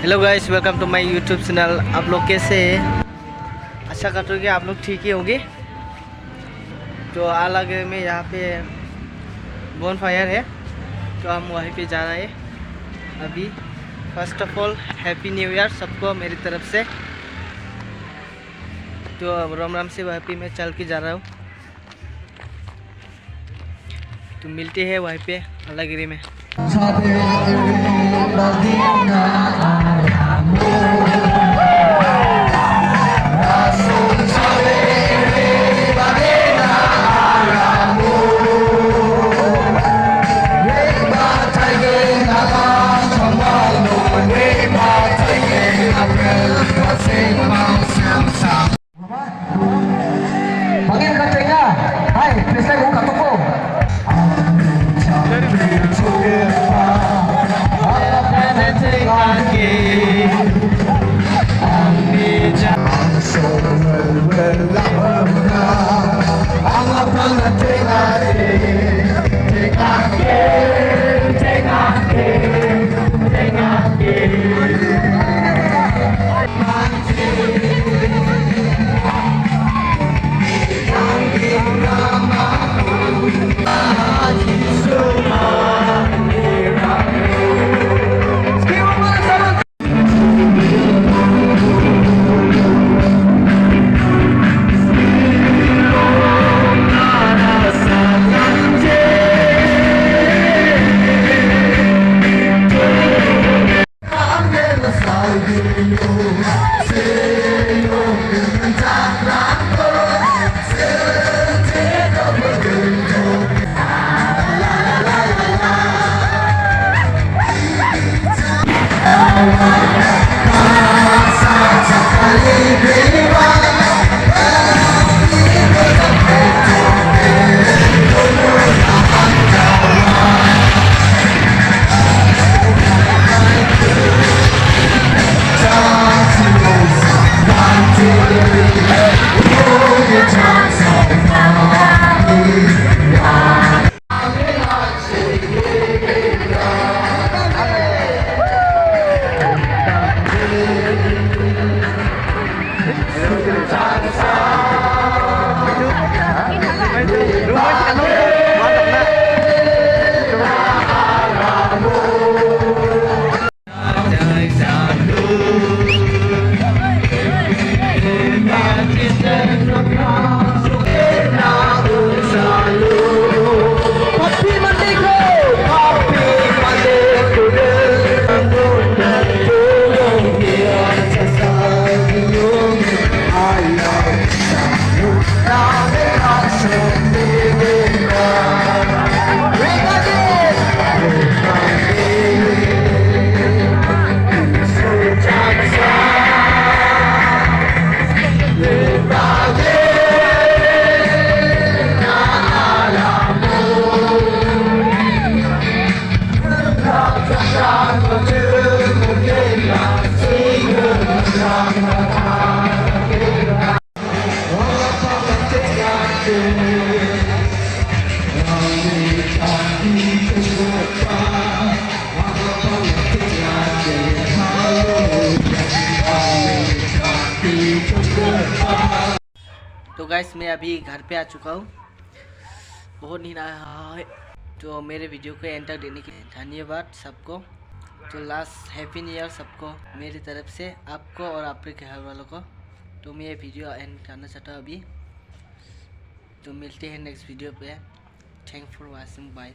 Hello guys, welcome to my YouTube channel. आप लोग कैसे हैं? आशा करता हूँ कि आप लोग ठीक ही होंगे। तो अलग में यहाँ पे बोन फायर है, तो हम वहीं पे जा रहे हैं अभी। First of all happy new year सबको मेरी तरफ से। तो राम राम से वहीं पे मैं चल के जा रहा हूँ। तो मिलते हैं वहीं पे अलगगिरी में। तो गाइस, मैं अभी घर पे आ चुका हूँ। बहुत नींद आया है। तो मेरे वीडियो को एंड तक देने के लिए धन्यवाद सबको। तो लास्ट हैप्पी न्यू ईयर सबको मेरी तरफ से, आपको और आपके घर वालों को। तो मैं ये वीडियो एंड करना चाहता हूँ अभी। तो मिलते हैं नेक्स्ट वीडियो पे। Thank for watching, bye.